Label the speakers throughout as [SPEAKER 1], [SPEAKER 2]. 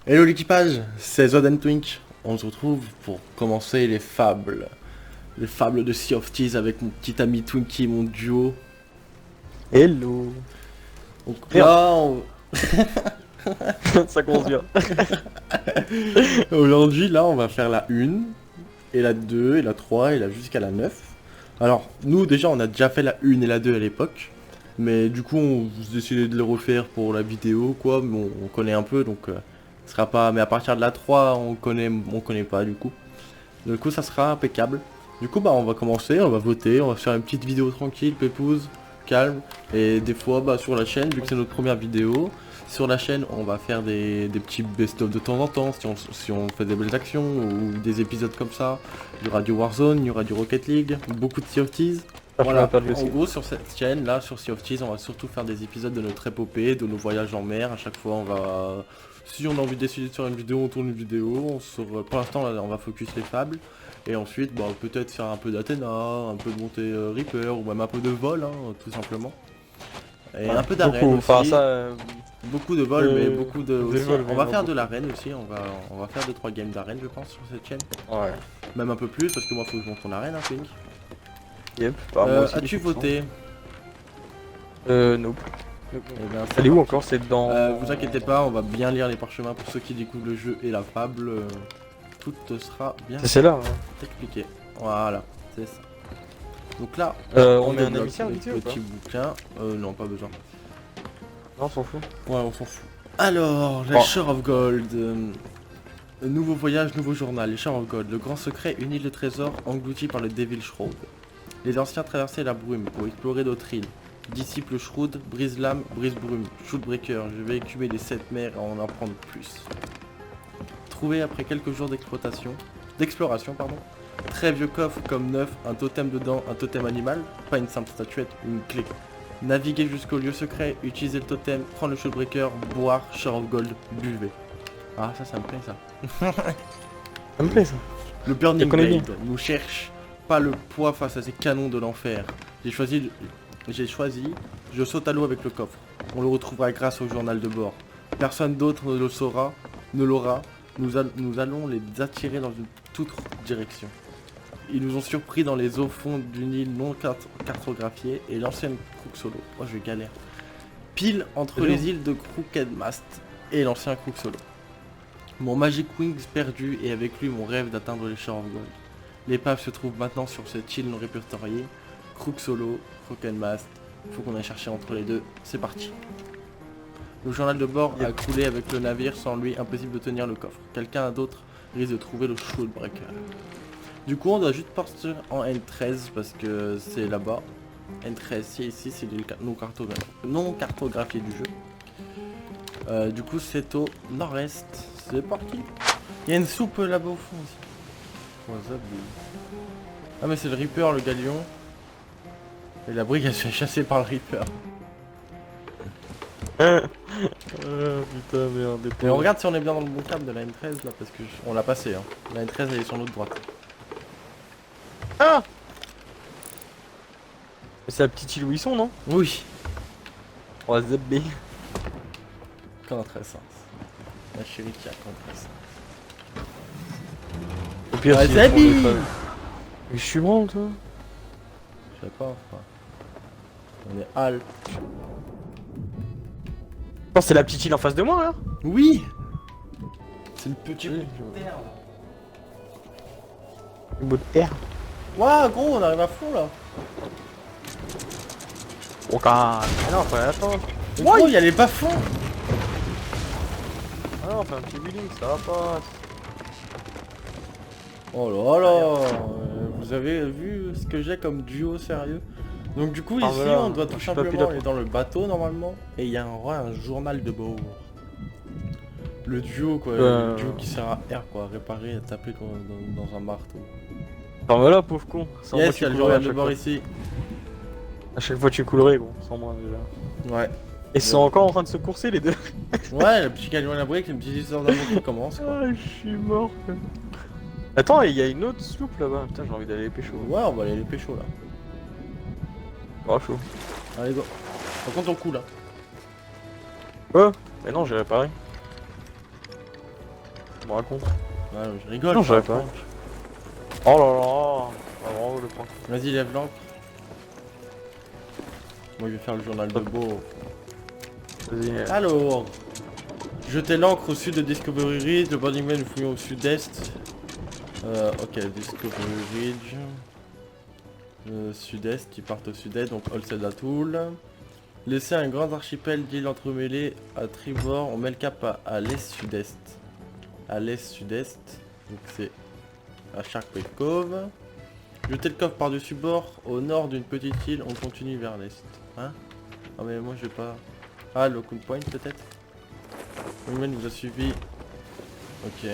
[SPEAKER 1] Hello l'équipage, c'est Zod Twink. On se retrouve pour commencer les fables. Les fables de Sea of Thieves avec mon petit ami Twinkie, mon duo.
[SPEAKER 2] Hello.
[SPEAKER 1] Donc
[SPEAKER 2] Merde.
[SPEAKER 1] là,
[SPEAKER 2] Ça commence bien.
[SPEAKER 1] aujourd'hui, là, on va faire la 1, et la 2, et la 3, et là jusqu'à la 9. Alors, nous déjà, on a déjà fait la 1 et la 2 à l'époque. Mais du coup, on a décidé de le refaire pour la vidéo, quoi. Mais on connaît un peu, donc ce sera pas... Mais à partir de la 3, on connaît pas, du coup. Du coup, ça sera impeccable. Du coup, bah, on va commencer, on va voter, on va faire une petite vidéo tranquille, pépouze, calme. Et des fois, bah, sur la chaîne, vu que c'est notre première vidéo, sur la chaîne, on va faire des petits best-of de temps en temps, si on fait des belles actions, ou des épisodes comme ça. Il y aura du Warzone, il y aura du Rocket League, beaucoup de Sea of Thieves. Voilà, en gros, sur cette chaîne, là, sur Sea of Thieves, on va surtout faire des épisodes de notre épopée, de nos voyages en mer. À chaque fois, on va... Si on a envie de décider de faire une vidéo, on tourne une vidéo. Pour l'instant, là, on va focus les fables. Et ensuite, bah, peut-être faire un peu d'Athéna, un peu de montée Reaper, ou même un peu de vol, hein, tout simplement. Et un peu d'arène
[SPEAKER 2] Beaucoup, enfin
[SPEAKER 1] aussi.
[SPEAKER 2] ça,
[SPEAKER 1] Beaucoup de vol, mais beaucoup de...
[SPEAKER 2] des
[SPEAKER 1] aussi.
[SPEAKER 2] vols,
[SPEAKER 1] On va
[SPEAKER 2] mais
[SPEAKER 1] faire
[SPEAKER 2] non,
[SPEAKER 1] de l'arène aussi, on va faire 2-3 games d'arène, je pense, sur cette chaîne.
[SPEAKER 2] Ouais.
[SPEAKER 1] Même un peu plus, parce que moi, faut que je monte en arène, hein, Pink.
[SPEAKER 2] Yep. Bah, moi aussi,
[SPEAKER 1] As-tu
[SPEAKER 2] 10%.
[SPEAKER 1] voté?
[SPEAKER 2] Nope.
[SPEAKER 1] Eh ben,
[SPEAKER 2] Elle est où encore? C'est dans...
[SPEAKER 1] vous inquiétez pas, on va bien lire les parchemins pour ceux qui découvrent le jeu et la fable. Tout sera bien
[SPEAKER 2] C'est celle-là. Hein.
[SPEAKER 1] expliqué. Voilà, c'est ça. Donc là,
[SPEAKER 2] On met un
[SPEAKER 1] débloque
[SPEAKER 2] émissaire
[SPEAKER 1] le
[SPEAKER 2] vite fait ou pas?
[SPEAKER 1] petit bouquin. Non, pas besoin.
[SPEAKER 2] Non, on s'en fout.
[SPEAKER 1] Ouais, on s'en fout. Alors, la
[SPEAKER 2] Oh.
[SPEAKER 1] Shore of Gold. Nouveau voyage, nouveau journal. Les Shore of Gold. Le grand secret, une île de trésor engloutie par le Devil Shroud. Les anciens traversaient la brume pour explorer d'autres îles. Disciple Shroud, brise-lame, brise-brume, Shootbreaker, je vais écumer les 7 mers et en apprendre plus. Trouvé après quelques jours d'exploration, pardon. Très vieux coffre comme neuf, un totem dedans, un totem animal, pas une simple statuette, une clé. Naviguer jusqu'au lieu secret, utiliser le totem, prendre le Shootbreaker, boire, Shore of Gold, buvez. Ah ça me plaît ça.
[SPEAKER 2] Ça me plaît ça.
[SPEAKER 1] Le Burning
[SPEAKER 2] connais bien.
[SPEAKER 1] Blade nous cherche pas le poids face à ces canons de l'enfer. J'ai choisi, je saute à l'eau avec le coffre. On le retrouvera grâce au journal de bord. Personne d'autre ne le saura, ne l'aura. Nous allons les attirer dans une toute autre direction. Ils nous ont surpris dans les eaux fondes d'une île non cartographiée et l'ancienne Crook Solo. Oh je galère. Pile entre
[SPEAKER 2] C'est
[SPEAKER 1] les
[SPEAKER 2] bien.
[SPEAKER 1] îles de Crooked Mast et l'ancien Crook Solo. Mon Magic Wings perdu et avec lui mon rêve d'atteindre les Shores of Gold. L'épave se trouve maintenant sur cette île non répertoriée. Crook Solo, Crooked Mast. Faut qu'on aille chercher entre les deux. C'est parti. Le journal de bord a coulé avec le navire. Sans lui, impossible de tenir le coffre. Quelqu'un d'autre risque de trouver le Shootbreaker. Du coup, on doit juste partir en N13 parce que c'est là-bas. N13, c'est ici, c'est l'île non cartographiée du jeu. Du coup, c'est au nord-est. C'est parti. Il y a une soupe là-bas au fond aussi. What's up, dude? Ah mais c'est le Reaper, le galion. Et la brigue elle se fait chasser par le Reaper.
[SPEAKER 2] Putain, merde.
[SPEAKER 1] Et on regarde si on est bien dans le bon câble de la N13 là parce que on l'a passé hein. La N13 elle est sur notre droite.
[SPEAKER 2] Ah! C'est la petite île où ils sont, non?
[SPEAKER 1] Oui.
[SPEAKER 2] On va zapper.
[SPEAKER 1] Contre-essence. La chérie qui a contre-essence.
[SPEAKER 2] Au pire,
[SPEAKER 1] Ouais,
[SPEAKER 2] si
[SPEAKER 1] Zabi!
[SPEAKER 2] on est pas- Mais je suis branle, toi.
[SPEAKER 1] Je sais pas, enfin. On est Al.
[SPEAKER 2] Non, c'est la petite île en face de moi, là.
[SPEAKER 1] Oui. C'est le petit
[SPEAKER 2] Oui,
[SPEAKER 1] bout de terre.
[SPEAKER 2] Le bout de terre.
[SPEAKER 1] Ouah gros on arrive à fond là.
[SPEAKER 2] Oh, ah non, faut attendre.
[SPEAKER 1] Mais gros il y a les bas-fonds.
[SPEAKER 2] Ah non, on fait un petit building, ça va pas.
[SPEAKER 1] Oh là là, vous avez vu ce que j'ai comme duo sérieux? Donc du coup
[SPEAKER 2] Ah,
[SPEAKER 1] ici
[SPEAKER 2] voilà.
[SPEAKER 1] on doit tout
[SPEAKER 2] Je suis pas
[SPEAKER 1] simplement
[SPEAKER 2] pilote.
[SPEAKER 1] aller dans le bateau normalement et il y a un journal de bord. Le duo quoi, le duo qui sert à R quoi, réparer, taper quoi, dans un marteau.
[SPEAKER 2] Enfin voilà, pauvre con. Sans moi,
[SPEAKER 1] Yes, il y
[SPEAKER 2] tu
[SPEAKER 1] a le
[SPEAKER 2] coulerais
[SPEAKER 1] journal
[SPEAKER 2] à
[SPEAKER 1] de
[SPEAKER 2] chaque
[SPEAKER 1] bord
[SPEAKER 2] fois.
[SPEAKER 1] ici.
[SPEAKER 2] À chaque fois, tu coulerais, gros. Sans moi, déjà.
[SPEAKER 1] Ouais.
[SPEAKER 2] Et ils sont encore en train de se courser, les deux.
[SPEAKER 1] Ouais, le petit camion à la brique, une petite histoire d'amour qui commence quoi.
[SPEAKER 2] Ah, je suis mort, quoi. Attends, il y a une autre sloop là-bas. Putain, j'ai envie d'aller les pécho.
[SPEAKER 1] Ouais, on va aller les pécho là.
[SPEAKER 2] Oh, chaud.
[SPEAKER 1] Allez go. Par contre on coule là.
[SPEAKER 2] Oh, mais non, j'ai réparé. me racontes.
[SPEAKER 1] Ouais, je rigole.
[SPEAKER 2] Non,
[SPEAKER 1] c'est
[SPEAKER 2] j'avais
[SPEAKER 1] un
[SPEAKER 2] pas.
[SPEAKER 1] prank.
[SPEAKER 2] Oh là là. Ah, bravo le prank.
[SPEAKER 1] Vas-y, lève l'encre. Moi, je vais faire le journal de Beau.
[SPEAKER 2] Vas-y.
[SPEAKER 1] Alors, jetez l'encre au sud de Discovery Ridge, le Burning Man fouillons au sud-est. Ok, Discovery Ridge. Sud-est, qui partent au sud-est, donc Olsed Atoll. Laissez un grand archipel d'îles entremêlées à tribord, on met le cap à l'est-sud-est. À l'est-sud-est, donc c'est à Shark Bay Cove. Jetez le coffre par-dessus bord, au nord d'une petite île, on continue vers l'est. Hein? Ah mais moi je vais pas... Ah, le Coon Point peut-être? Wingman nous a suivi. Ok.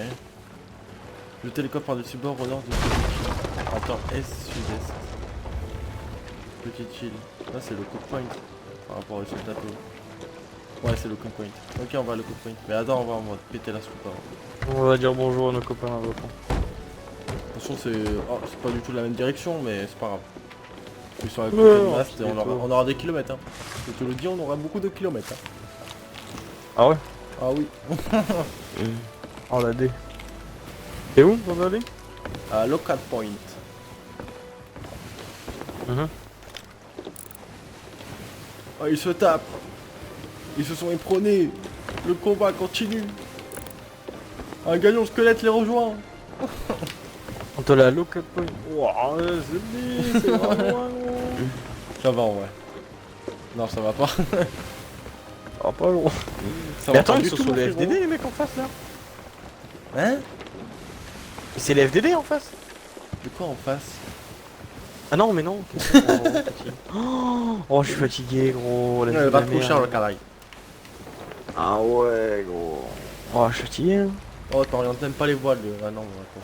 [SPEAKER 1] Jetez le coffre par-dessus bord, au nord d'une petite île. Attends, est-sud-est. Petite île. Là c'est le Coon Point. Par rapport au Olsed Atoll. Ouais, c'est le Coon Point. Ok, on va à le Coon Point. Mais attends, on va péter la soupe avant.
[SPEAKER 2] On va dire bonjour à nos copains là-bas.
[SPEAKER 1] De toute façon, c'est pas du tout la même direction, mais c'est pas grave. Ils sont avec
[SPEAKER 2] Ouais,
[SPEAKER 1] le mast et
[SPEAKER 2] c'est
[SPEAKER 1] on aura des kilomètres. Hein. Je te le dis, on aura beaucoup de kilomètres. Hein.
[SPEAKER 2] Ah ouais.
[SPEAKER 1] Ah oui.
[SPEAKER 2] Oh la D. Et où on va aller?
[SPEAKER 1] À Locust Point. Oh, ils se tapent. Ils se sont éperonnés. Le combat continue. Un gagnant squelette les rejoint.
[SPEAKER 2] On te la look up point. Wouah, c'est bien, c'est vraiment loin gros.
[SPEAKER 1] Ça va en vrai. Non, ça va pas.
[SPEAKER 2] Ah pas loin.
[SPEAKER 1] Ça
[SPEAKER 2] Mais
[SPEAKER 1] va
[SPEAKER 2] attends,
[SPEAKER 1] pas
[SPEAKER 2] ils
[SPEAKER 1] du
[SPEAKER 2] sont
[SPEAKER 1] tout,
[SPEAKER 2] sur les
[SPEAKER 1] frérot.
[SPEAKER 2] FDD les mecs en face là.
[SPEAKER 1] Hein?
[SPEAKER 2] C'est les FDD en face.
[SPEAKER 1] De quoi en face?
[SPEAKER 2] Ah non mais non. Oh, je suis fatigué gros. La vie de
[SPEAKER 1] Va
[SPEAKER 2] la
[SPEAKER 1] te coucher, le
[SPEAKER 2] merde.
[SPEAKER 1] caraï.
[SPEAKER 2] Ah ouais gros. Oh je suis fatigué hein.
[SPEAKER 1] Oh, t'orientes même pas les voiles. Ah non,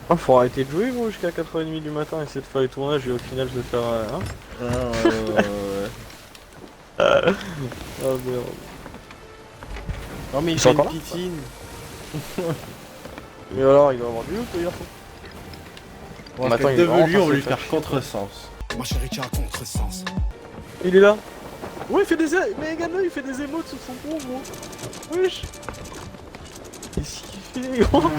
[SPEAKER 2] Ah, faut arrêter de jouer gros jusqu'à 4h30 du matin, essayer de faire les tournages et au final se faire hein.
[SPEAKER 1] ouais.
[SPEAKER 2] Ah merde.
[SPEAKER 1] Non mais il
[SPEAKER 2] Ils
[SPEAKER 1] fait
[SPEAKER 2] sont
[SPEAKER 1] une
[SPEAKER 2] encore là
[SPEAKER 1] piscine.
[SPEAKER 2] Et alors il va avoir du loot le garçon.
[SPEAKER 1] Bon,
[SPEAKER 2] Mais attends, il est
[SPEAKER 1] devenu,
[SPEAKER 2] vraiment
[SPEAKER 1] on va lui
[SPEAKER 2] censé faire
[SPEAKER 1] faire contresens.
[SPEAKER 3] Ma chérie, tu as un contresens.
[SPEAKER 2] Il est là. Ouais il fait des mais regarde-le, il fait des émotes sur son pont gros. Wesh. Qu'est-ce qu'il fait gros?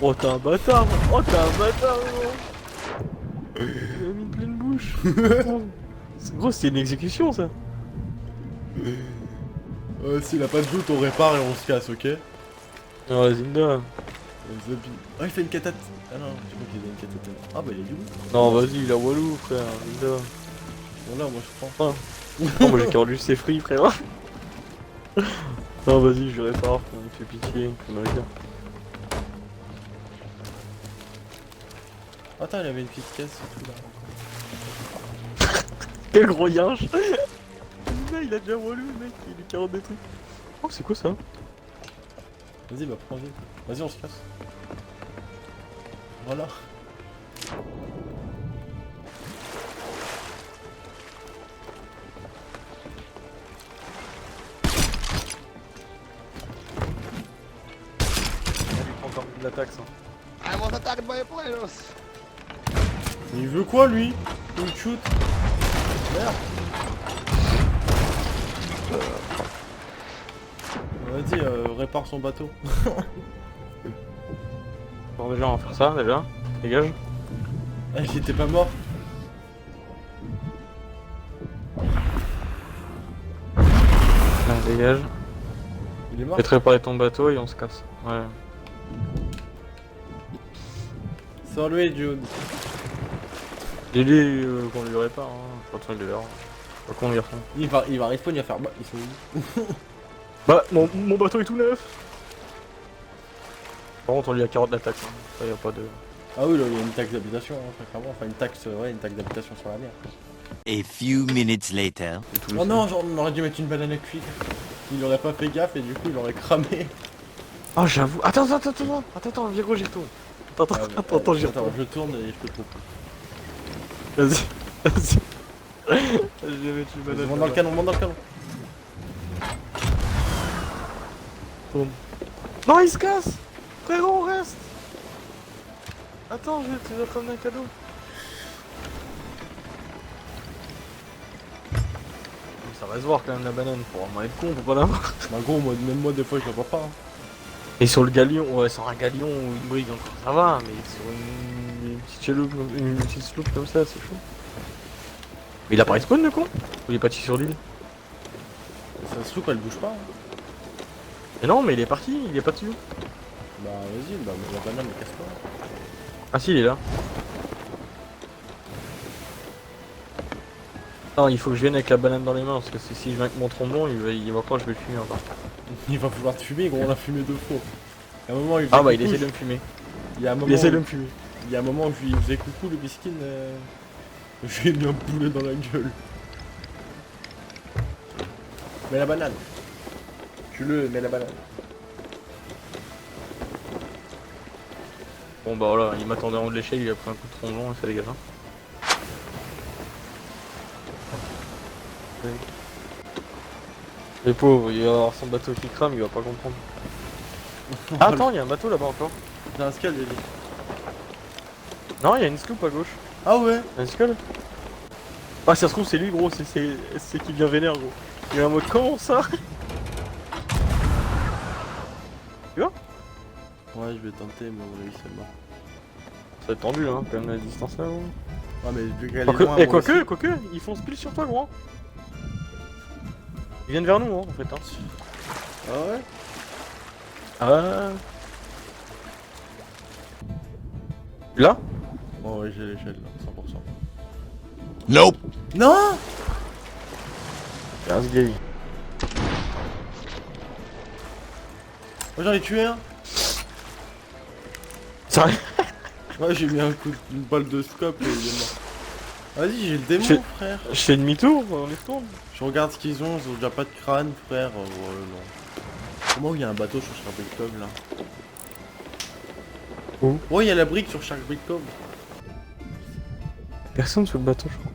[SPEAKER 2] Oh t'es un bâtard. Oh t'es un bâtard gros. Il a mis une pleine bouche. Gros c'était une exécution ça.
[SPEAKER 1] S'il a pas de doute, on répare et on se casse, ok?
[SPEAKER 2] Non vas-y me
[SPEAKER 1] Oh, il fait une catate. Ah non, je crois qu'il a une catate. Ah bah il est du loot.
[SPEAKER 2] Non vas-y il a Walou frère. Linda.
[SPEAKER 1] Bon là, moi je prends.
[SPEAKER 2] Non moi j'ai qu'à juste ses fruits frère. Non vas-y je répare, il me fait pitié, il me regarde.
[SPEAKER 1] Attends, il avait une petite caisse et tout là.
[SPEAKER 2] Quel gros yinche. Linda il a déjà Walou le mec, il est 40 des trucs. Oh c'est quoi ça?
[SPEAKER 1] Vas-y, bah prends vite. Vas-y, on se casse. Voilà.
[SPEAKER 2] Il lui prend encore de la taxe. Hein.
[SPEAKER 3] I was attacked by a players.
[SPEAKER 1] Il veut quoi lui? Il me shoot. Merde. Vas-y, répare son bateau.
[SPEAKER 2] Bon déjà on va faire ça déjà. Dégage.
[SPEAKER 1] Ah, il était pas mort.
[SPEAKER 2] Là, dégage.
[SPEAKER 1] Il est mort.
[SPEAKER 2] Faites réparer ton bateau et on se casse. Ouais.
[SPEAKER 1] Sans lui, Jude.
[SPEAKER 2] Dis-lui qu'on lui répare. Hein. Je crois qu'il est là. Pas con le garçon.
[SPEAKER 1] Il va respawn, il va faire. Bah, ils sont où?
[SPEAKER 2] Bah mon bateau est tout neuf. Par contre on lui a 40 d'attaque. Hein. Ça y a pas de...
[SPEAKER 1] Ah oui, là, il y a une taxe d'habitation, hein, très clairement. Enfin, une taxe d'habitation sur la mer.
[SPEAKER 4] A few minutes later.
[SPEAKER 1] Oh non, genre, on aurait dû mettre une banane à cuire. Il aurait pas fait gaffe et du coup, il aurait cramé.
[SPEAKER 2] Oh j'avoue. Attends, Virgo j'y retourne. Attends, j'y retourne.
[SPEAKER 1] Je tourne et je te propose.
[SPEAKER 2] Vas-y. Je vais mettre une banane.
[SPEAKER 1] Monte dans le canon, monte dans le canon.
[SPEAKER 2] Tourne. Non, il se casse. Frérot, reste. Attends, tu vas te ramener un cadeau. ça va se voir quand même la banane, pour vraiment être con, pour pas l'avoir.
[SPEAKER 1] Bah gros, moi, même moi des fois je la vois pas. Hein.
[SPEAKER 2] Et sur le galion, ouais, sur un galion ou une brigue encore, ça va, mais sur une petite sloop comme ça, c'est chaud. Mais il a pas respawn le con? Ou il est parti sur l'île?
[SPEAKER 1] Ça se trouve elle bouge pas. Hein.
[SPEAKER 2] Mais non, mais il est parti, il est pas dessus.
[SPEAKER 1] Bah vas-y, bah la banane ne casse pas.
[SPEAKER 2] Ah si, il est là. Non, il faut que je vienne avec la banane dans les mains, parce que si je viens avec mon trombon, il va croire que je vais le fumer encore.
[SPEAKER 1] Il va vouloir te fumer, gros, on l'a fumé 2 fois. À un moment, il faisait
[SPEAKER 2] Ah bah il
[SPEAKER 1] coucou,
[SPEAKER 2] essaie de me fumer.
[SPEAKER 1] Il y a un moment,
[SPEAKER 2] Il essaie de me fumer.
[SPEAKER 1] il y a un moment où je lui faisais coucou le biskin. Je lui ai mis un boulet dans la gueule. Mets la banane. Mets la banane.
[SPEAKER 2] Bon bah voilà, il m'attendait en haut de l'échelle, il a pris un coup de trombon et ça dégage. Hein. Les pauvres, il va avoir son bateau qui crame, il va pas comprendre. Ah, attends, il y a un bateau là-bas encore.
[SPEAKER 1] J'ai un skull, Lily.
[SPEAKER 2] Non, il y a une sloop à gauche.
[SPEAKER 1] Ah ouais.
[SPEAKER 2] Il y a une skull. Ah, ça se trouve, c'est lui, gros, c'est qui vient vénère, gros. Il est en mode comment ça? Tu vois?
[SPEAKER 1] Ouais, je vais tenter, mais à mon avis, c'est mort.
[SPEAKER 2] Ça va être tendu, hein, quand même, la distance là, gros.
[SPEAKER 1] Ouais, mais vu qu'elle est loin,
[SPEAKER 2] Et
[SPEAKER 1] moi aussi.
[SPEAKER 2] quoique, ils font spill sur toi, gros. Ils viennent vers nous, hein, en fait. Hein.
[SPEAKER 1] Ah ouais.
[SPEAKER 2] Ah. Là?
[SPEAKER 1] Bon, ouais, j'ai l'échelle, là, 100%.
[SPEAKER 4] Nope.
[SPEAKER 1] Non.
[SPEAKER 2] C'est un sgay.
[SPEAKER 1] Moi, j'en ai tué un.
[SPEAKER 2] Sérieux?
[SPEAKER 1] Ouais, j'ai mis une balle de scope et il est mort. Vas-y, j'ai le démon,
[SPEAKER 2] J'ai-
[SPEAKER 1] frère.
[SPEAKER 2] Je fais demi-tour, on y retourne.
[SPEAKER 1] Je regarde ce qu'ils ont déjà pas de crâne, frère. Ouais, non. Comment il y a un bateau sur chaque Cove là?
[SPEAKER 2] Où?
[SPEAKER 1] Ouais, il y a la brique sur chaque Cove.
[SPEAKER 2] Personne sur le bateau, je crois.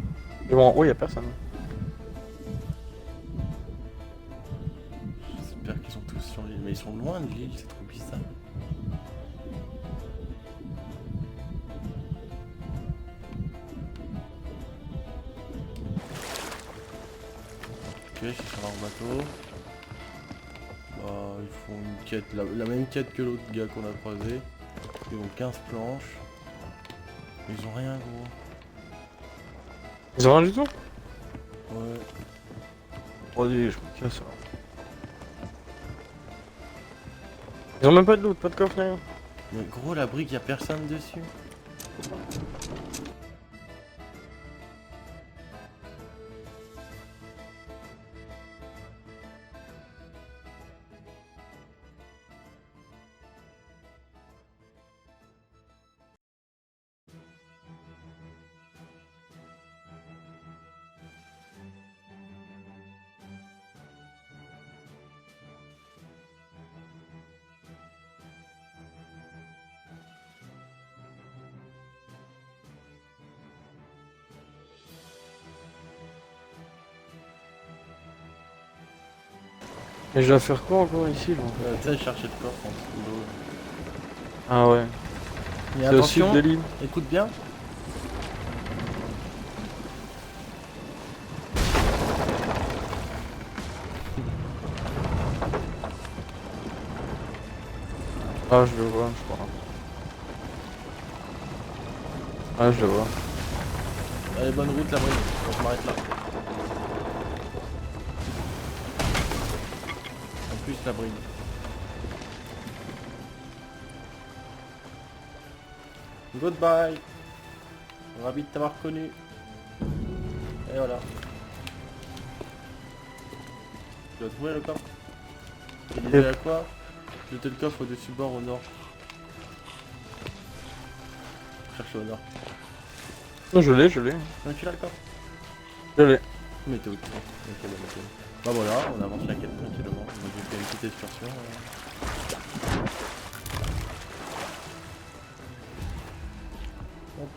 [SPEAKER 2] Mais bon, en haut, y'a personne.
[SPEAKER 1] J'espère qu'ils sont tous sur l'île, mais ils sont loin de l'île, c'est trop bizarre. Ok, je suis sur leur bateau. Bah, ils font une quête, la même quête que l'autre gars qu'on a croisé. Ils ont 15 planches. Ils ont rien, gros.
[SPEAKER 2] Ils ont rien du tout?
[SPEAKER 1] Ouais.
[SPEAKER 2] Vas-y, je me casse. Ils ont même pas de loot, pas de coffre, rien.
[SPEAKER 1] Mais gros, la brique, y a personne dessus.
[SPEAKER 2] Et je dois faire quoi encore ici, là?
[SPEAKER 1] Tu sais, chercher le coffre en dessous de l'eau.
[SPEAKER 2] Ah ouais.
[SPEAKER 1] Mais
[SPEAKER 2] C'est au sud
[SPEAKER 1] attention,
[SPEAKER 2] de l'île.
[SPEAKER 1] écoute bien.
[SPEAKER 2] Ah, je le vois, je crois. Ah, je le vois.
[SPEAKER 1] Allez, bonne route la brique, on m'arrête là. En plus la brique. Goodbye. Ravi de t'avoir connu. Et voilà. Tu as trouvé le coffre? Il disait à quoi? Jetez le coffre au-dessus bord au nord. Cherche au nord.
[SPEAKER 2] Non, je l'ai.
[SPEAKER 1] Non, tu l'as le coffre?
[SPEAKER 2] Je l'ai.
[SPEAKER 1] Mais t'es au courant. Ok, bah, nickel. Bah voilà, on avance la quête tranquillement. Moi j'ai fait une petite excursion. Hop.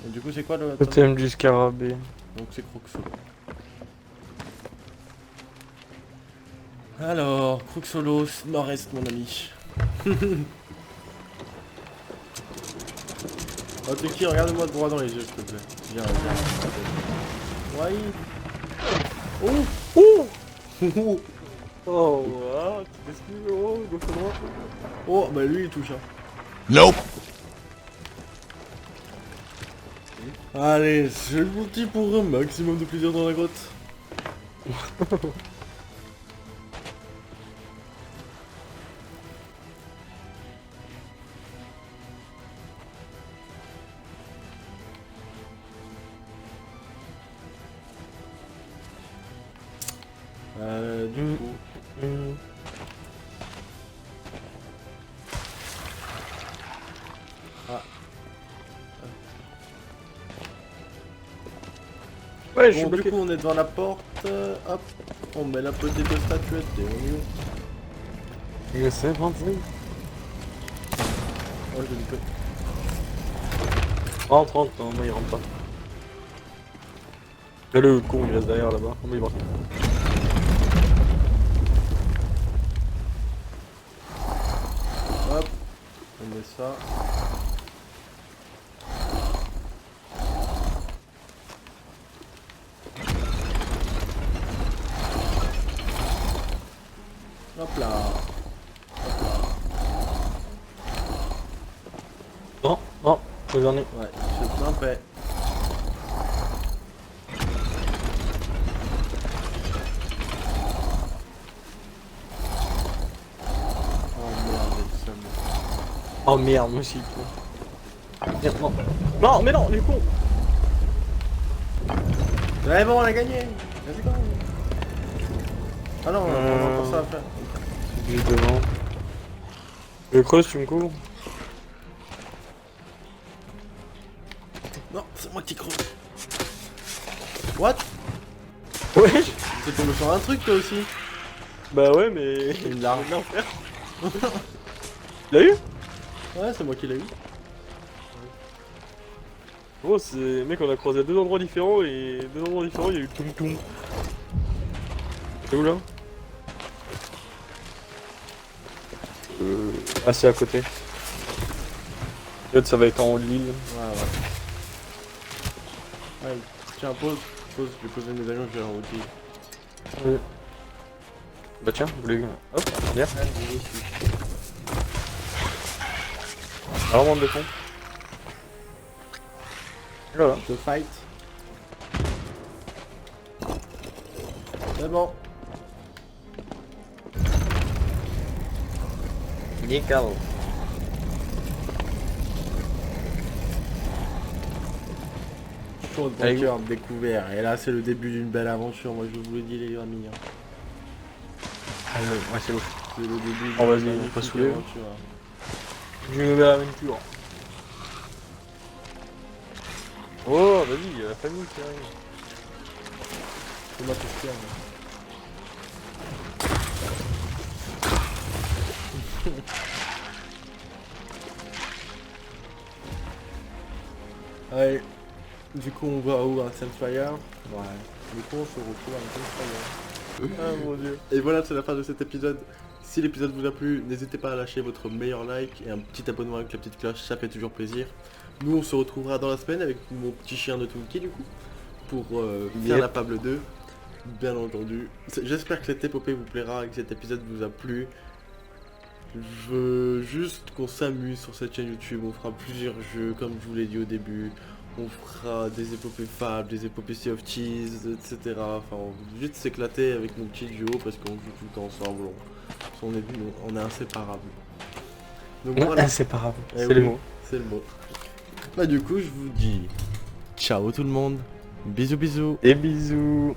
[SPEAKER 1] Et du coup c'est quoi le...
[SPEAKER 2] Totem du scarabée.
[SPEAKER 1] Donc c'est Croc-Solo. Alors, Croc-Solo, nord-est mon ami. Oh t'es qui? Regarde-moi droit dans les yeux s'il te plaît. Viens, viens. Ouais. Oh.
[SPEAKER 2] Ouh! Oh, ah, tu t'excuses, oh, gauche à droite.
[SPEAKER 1] Oh, bah lui il touche. Hein.
[SPEAKER 4] Nope.
[SPEAKER 1] Allez, c'est parti pour un maximum de plaisir dans la grotte. Du coup... Ah.
[SPEAKER 2] Ouais, je suis
[SPEAKER 1] Bon, du
[SPEAKER 2] bloqué.
[SPEAKER 1] coup on est devant la porte, hop, on met la petite statuette et on y va.
[SPEAKER 2] Il c'est 25.
[SPEAKER 1] Oh, je dis
[SPEAKER 2] Rentre, rentre, non, il rentre pas. Et le con, il reste derrière là-bas. Comment il va?
[SPEAKER 1] hop, on met ça. Hop là.
[SPEAKER 2] Non, non, le dernier.
[SPEAKER 1] Ouais, c'est bien fait. Oh merde, il se met.
[SPEAKER 2] Oh merde, moi aussi. Merde, non. Non, mais non, du con.
[SPEAKER 1] Ouais bon, on a gagné. Vas-y quand même. Ah non, on a encore ça à faire.
[SPEAKER 2] C'est juste devant. Le creuse, tu me couvres?
[SPEAKER 1] Non, c'est moi qui creuse. What?
[SPEAKER 2] Ouais.
[SPEAKER 1] T'es tombé sur un truc toi aussi.
[SPEAKER 2] Bah ouais, mais.
[SPEAKER 1] Une larme.
[SPEAKER 2] Il l'a eu?
[SPEAKER 1] Ouais, c'est moi qui l'ai eu.
[SPEAKER 2] Oh, c'est. Mec, on a croisé à deux endroits différents et deux endroits différents, il y a eu Toum Toum. C'est où là? Ah, c'est à côté. Peut-être ça va être en haut de l'île.
[SPEAKER 1] Ouais, ouais. Ouais, tiens, pause. Pause, je vais poser mes avions, je vais en haut.
[SPEAKER 2] Ouais. Bah tiens, vous les. Hop, derrière. Alors, de fond. Voilà.
[SPEAKER 1] The fight. C'est bon.
[SPEAKER 2] Nickel.
[SPEAKER 1] Chose
[SPEAKER 2] Allez,
[SPEAKER 1] cœur découvert. Et là, c'est le début d'une belle aventure. Moi, je vous le dis, les amis. Hein.
[SPEAKER 2] Ah, ouais, c'est ouf.
[SPEAKER 1] C'est le début
[SPEAKER 2] Oh, vas-y,
[SPEAKER 1] d'une
[SPEAKER 2] on peut
[SPEAKER 1] magnifique
[SPEAKER 2] soulever.
[SPEAKER 1] aventure.
[SPEAKER 2] J'ai une nouvelle aventure. Oh, vas-y, il y a la famille qui arrive.
[SPEAKER 1] C'est moi qui se tiens. Allez, du coup on va où, un Sunfire? Ouais. Du coup on se retrouve à un Sunfire.
[SPEAKER 2] Ah mon dieu.
[SPEAKER 1] Et voilà, c'est la fin de cet épisode. Si l'épisode vous a plu, n'hésitez pas à lâcher votre meilleur like et un petit abonnement avec la petite cloche, ça fait toujours plaisir. Nous on se retrouvera dans la semaine avec mon petit chien de Twinkie du coup, pour faire
[SPEAKER 2] Yep.
[SPEAKER 1] la Pable 2, bien entendu. J'espère que cette épopée vous plaira et que cet épisode vous a plu. Je veux juste qu'on s'amuse sur cette chaîne YouTube, on fera plusieurs jeux comme je vous l'ai dit au début. On fera des épopées Fable, des épopées Sea of Cheese, etc. Enfin, on va juste s'éclater avec mon petit duo parce qu'on joue tout le temps ensemble. On est inséparables. Donc voilà,
[SPEAKER 2] Inséparable.
[SPEAKER 1] Eh
[SPEAKER 2] C'est
[SPEAKER 1] oui,
[SPEAKER 2] le mot.
[SPEAKER 1] c'est le mot. Bah du coup, je vous dis ciao tout le monde. Bisous bisous.
[SPEAKER 2] Et bisous.